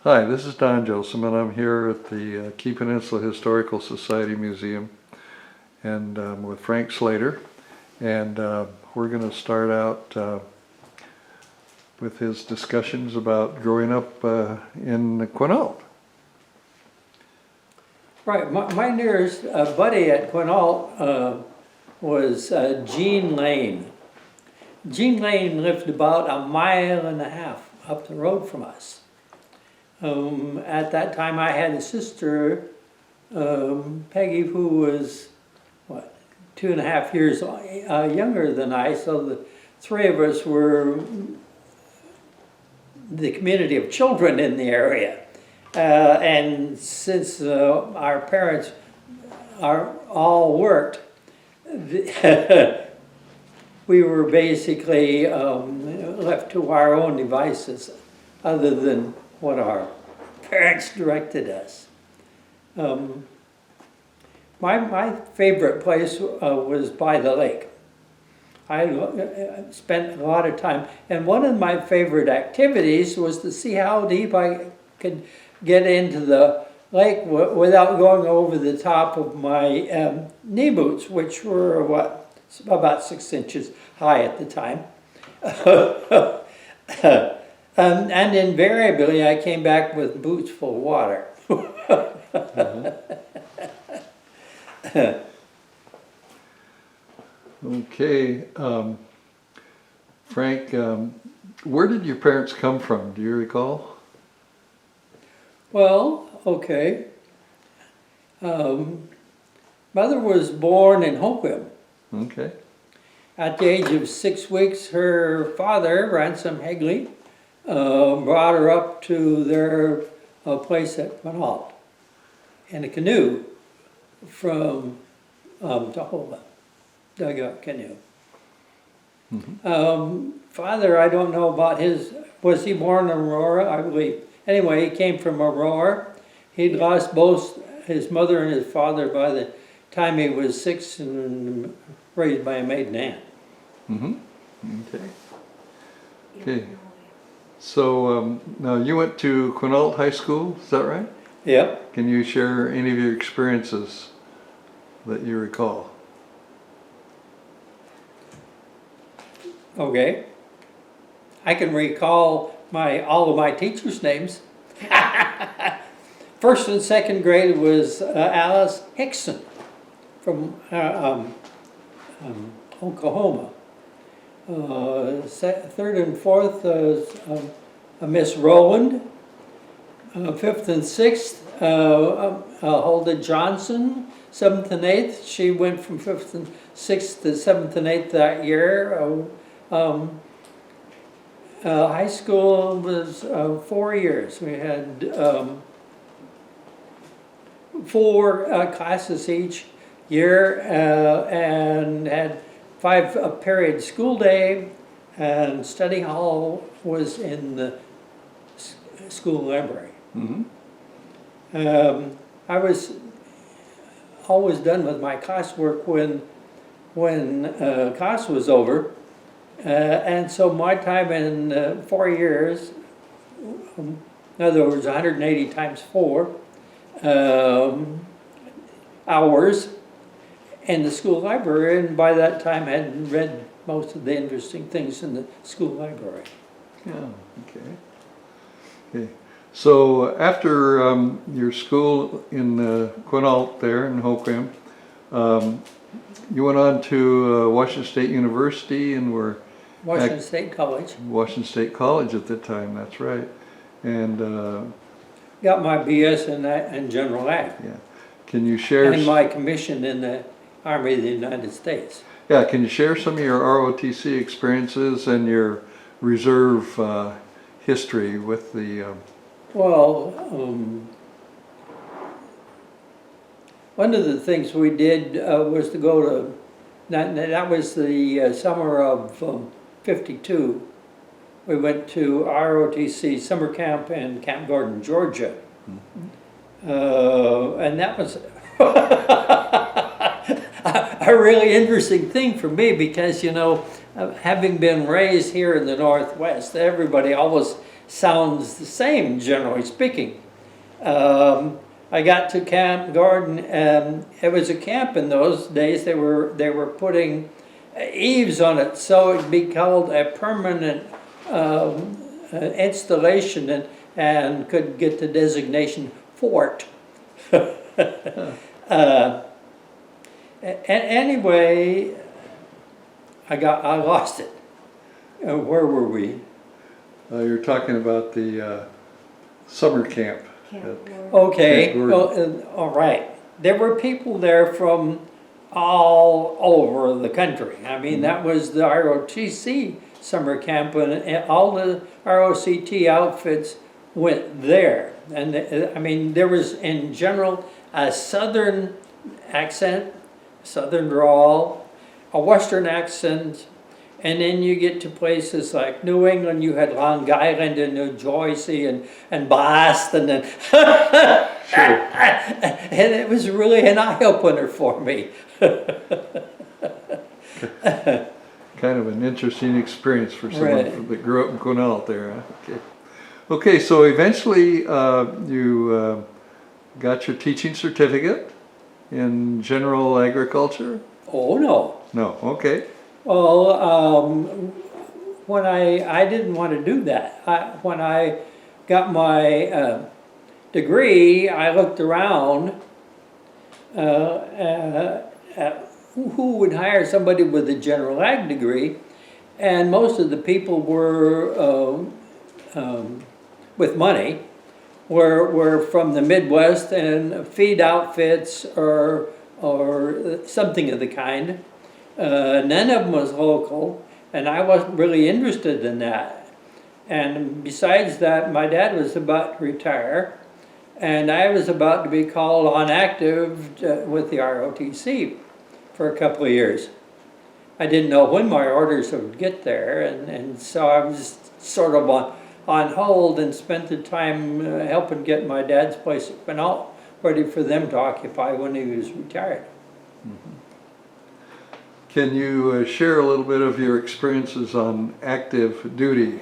Hi, this is Don Joseph, and I'm here at the Key Peninsula Historical Society Museum, and with Frank Slater, and we're going to start out with his discussions about growing up in Quinault. Right, my nearest buddy at Quinault was Gene Lane. Gene Lane lived about a mile and a half up the road from us. At that time I had a sister, Peggy, who was, 2.5 years younger than I, so the three of us were the community of children in the area. And since our parents all worked, we were basically left to our own devices other than what our parents directed us. My favorite place was by the lake. I spent a lot of time, and one of my favorite activities was to see how deep I could get into the lake without going over the top of my knee boots, which were about 6 inches high at the time. And invariably I came back with boots full of water. Okay, Frank, where did your parents come from? Do you recall? Well, okay. Mother was born in Hoquiam. Okay. At the age of 6 weeks, her father, Ransom Hegley, brought her up to their place at Quinault in a canoe from Tahoba, dugout canoe. Mm-hmm. Father, I don't know about was he born in Aurora? I believe. Anyway, he came from Aurora. He'd lost both his mother and his father by the time he was 6 and raised by a maiden aunt. Mm-hmm. Okay. Okay. So now you went to Quinault High School, is that right? Yep. Can you share any of your experiences that you recall? Okay. I can recall all of my teachers' names. First and second grade was Alice Hickson from Oklahoma. Third and fourth Miss Rowland. Fifth and sixth Hulda Johnson. Seventh and eighth, she went from fifth and sixth to seventh and eighth that year. High school was 4 years. We had 4 classes each year and had 5 period school day, and study hall was in the school library. Mm-hmm. I was always done with my classwork when class was over. And so my time in 4 years, in other words, 180 times 4 hours in the school library, and by that time had read most of the interesting things in the school library. Yeah, okay. Okay. So after your school in Quinault there in Hoquiam, you went on to Washington State University and were Washington State College. Washington State College at the time, that's right. And Got my BS in General Ag. yeah, can you share? And my commission in the Army of the United States. Yeah, can you share some of your ROTC experiences and your reserve history with the? Well, one of the things we did was to go to, that was the summer of '52. We went to ROTC summer camp in Camp Gordon, Georgia. Mm-hmm. And that was a really interesting thing for me because, you know, having been raised here in the Northwest, everybody always sounds the same, generally speaking. I got to Camp Gordon, and it was a camp in those days. They were putting eaves on it, so it'd be called a permanent installation, and could get the designation fort. Anyway, I lost it. Where were we? You're talking about the summer camp. Okay, Camp Gordon. all right. There were people there from all over the country. I mean, that was the ROTC summer camp, and all the ROCT outfits went there. And I mean, there was in general a southern accent, southern drawl, a western accent, and then you get to places like New England. You had Long Island and New Jersey and Boston, and and it was really an eye opener for me. Kind of an interesting experience for someone Right. that grew up in Quinault there. Huh? Okay. Okay, so eventually you got your teaching certificate in general agriculture? Oh no. No, okay. Well, when I didn't want to do that. When I got my degree, I looked around at who would hire somebody with a general ag degree, and most of the people were with money were from the Midwest and feed outfits or something of the kind. None of them was local, and I wasn't really interested in that. And besides that, my dad was about to retire, and I was about to be called on active with the ROTC for a couple of years. I didn't know when my orders would get there, and so I was sort of on hold and spent the time helping get my dad's place at Quinault ready for them to occupy when he was retired. Mm-hmm. Can you share a little bit of your experiences on active duty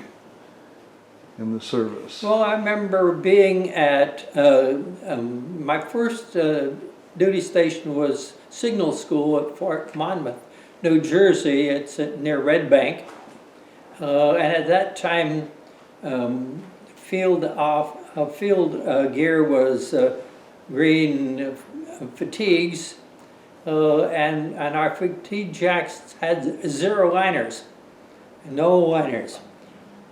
in the service? Well, I remember being at, my first duty station was Signal School at Fort Monmouth, New Jersey. It's near Red Bank. And at that time, field gear was green fatigues, and our fatigue jacks had 0 liners, no liners.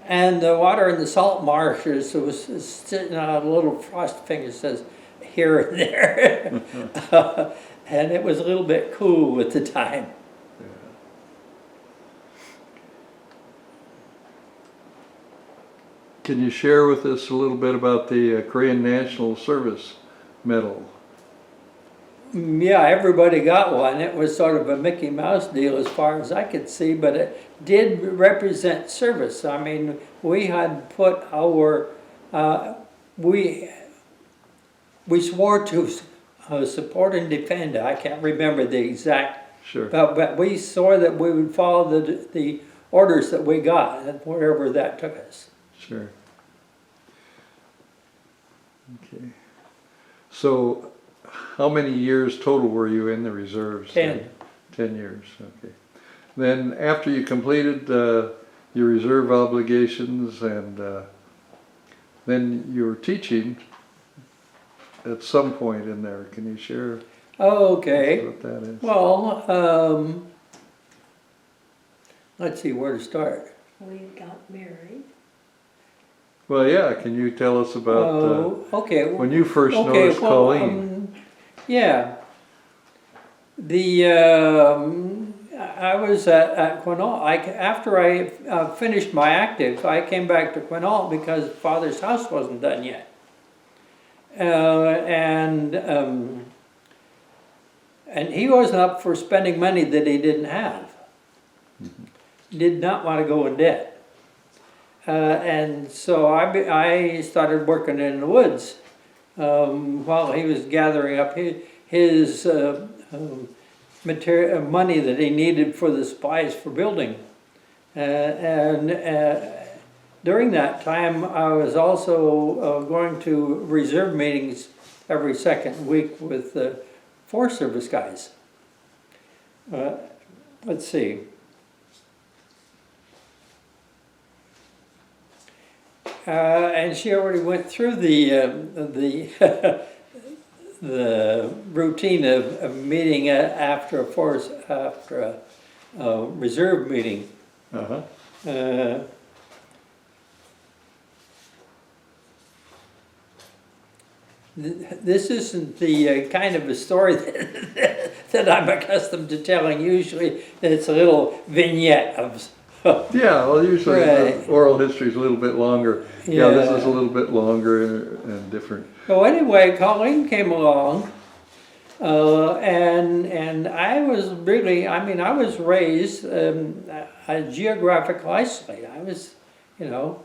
And the water in the salt marshes was sitting on a little frost finger says here and there. And it was a little bit cool at the time. Can you share with us a little bit about the Korean National Service Medal? Yeah, everybody got one. It was sort of a Mickey Mouse deal as far as I could see, but it did represent service. I mean, we had put our, we swore to support and defend. I can't remember the exact, Sure. but we swore that we would follow the orders that we got, wherever that took us. Sure. Okay. So, how many years total were you in the reserves? 10. 10 years, okay. Then after you completed your reserve obligations and then you were teaching at some point in there. Can you share Okay. what that is? Well, let's see where to start. We got married. Well, yeah, can you tell us about Okay. when you first noticed Colleen? Yeah. I was at Quinault. After I finished my active, I came back to Quinault because Father's house wasn't done yet. And he wasn't up for spending money that he didn't have. He did not want to go in debt. And so I started working in the woods while he was gathering up his material money that he needed for the supplies for building. And during that time, I was also going to reserve meetings every second week with the Forest Service guys. Let's see. And she already went through the the routine of meeting after a reserve meeting. Uh-huh. This isn't the kind of a story that I'm accustomed to telling. Usually, it's a little vignette of. Yeah, well, usually Right. the oral history is a little bit longer. Yeah, this is a Yeah. little bit longer and different. So anyway, Colleen came along, and I was really, I mean, I was raised a geographical isolate. I was, you know,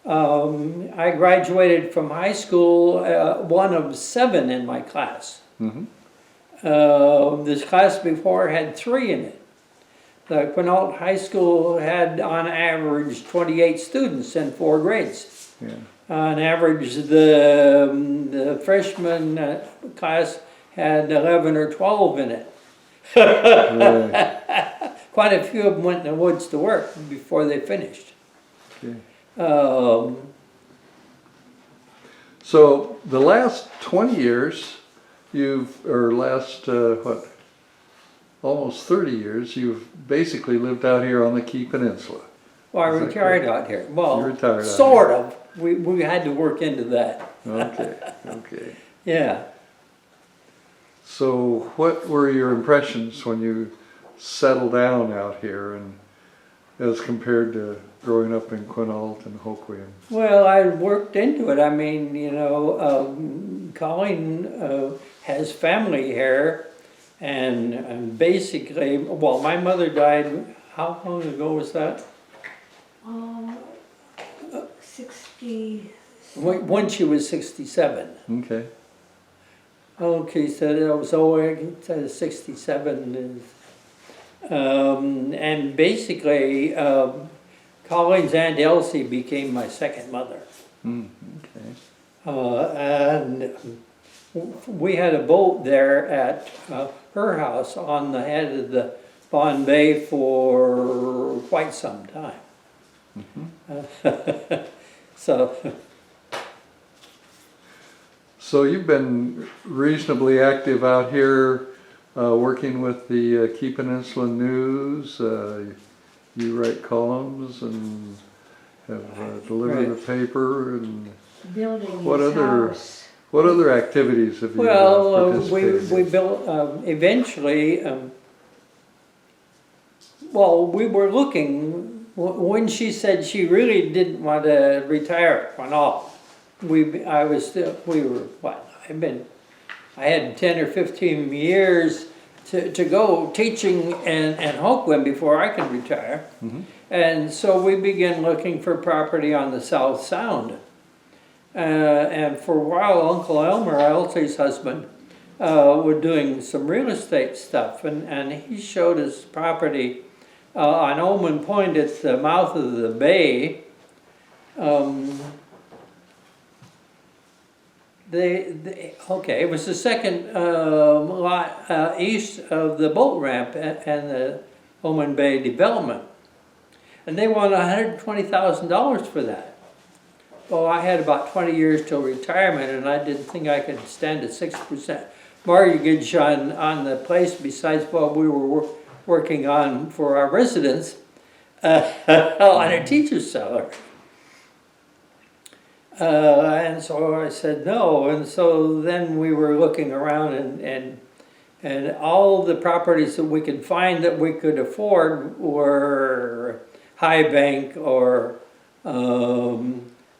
I graduated from high school, one of 7 in my class. Mm-hmm. This class before had 3 in it. The Quinault High School had on average 28 students in 4 grades. Yeah. On average, the freshman class had 11 or 12 in it. Right. Quite a few of them went in the woods to work before they finished. Okay. So the last 20 years, almost 30 years, you've basically lived out here on the Key Peninsula. Well, I Is that retired correct? out here. Well, You retired out sort of. We had to work into that. Okay, okay. Yeah. So what were your impressions when you settled down out here, and as compared to growing up in Quinault and Hoquiam? Well, I worked into it. I mean, you know, Colleen has family here, and basically, well, my mother died, how long ago was that? 60. When she was 67. Okay. Okay, so that was 67. And basically, Colleen's Aunt Elsie became my second mother. Okay. And we had a boat there at her house on the head of the Bon Bay for quite some time. So you've been reasonably active out here, working with the Key Peninsula News. You write columns and have delivered Right. the paper. And Building what his other house. what other activities have you Well, participated we in? built, eventually, well, we were looking, when she said she really didn't want to retire at Quinault, we were, what, I had 10 or 15 years to go teaching in Hoquiam before I could retire. Mhm. And so we began looking for property on the South Sound. And for a while, Uncle Elmer, Elsie's husband, was doing some real estate stuff, and he showed us property on Omen Point at the mouth of the bay. Okay, it was the second lot east of the boat ramp and the Omen Bay development. And they wanted $120,000 for that. Well, I had about 20 years till retirement, and I didn't think I could stand a 6% mortgage on the place, besides what we were working on for our residents on a teacher's salary. And so I said no, and so then we were looking around, and all the properties that we could find that we could afford were High Bank or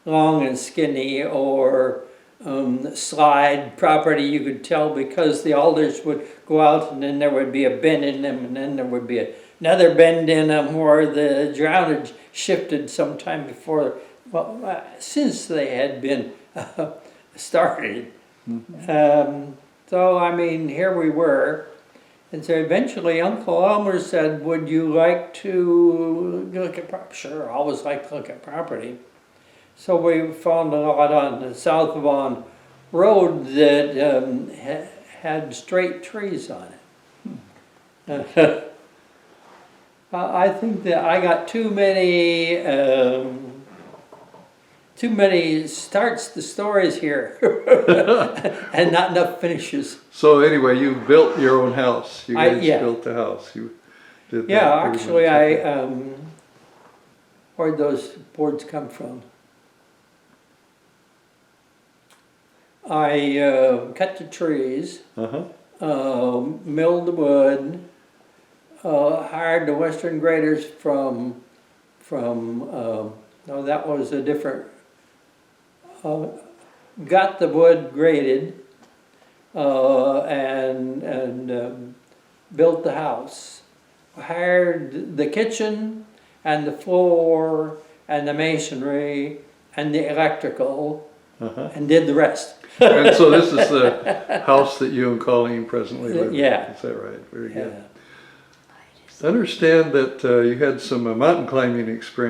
Long and Skinny or Slide property. You could tell because the alders would go out, and then there would be a bend in them, and then there would be another bend in them where the drownage shifted sometime before. Well, since they had been started. So, I mean, here we were. And so eventually Uncle Elmer said, would you like to look at property? Sure, I always like to look at property. So we found a lot on the South Vaughan Road that had straight trees on it. I think that I got too many starts to stories here and not enough finishes. So anyway, you built your own house. You guys Yeah. built the house. You did that. Yeah, pretty actually, much. Okay. Where'd those boards come from? I cut the trees, Uh-huh. milled the wood, hired the Western graders from no, that was a different, got the wood graded, and built the house. Hired the kitchen and the floor and the masonry and the electrical Uh-huh. and did the rest. And so this is the house that you and Colleen presently live in? Yeah. Is that right? Very Yeah. good. I understand that you had some mountain climbing experience.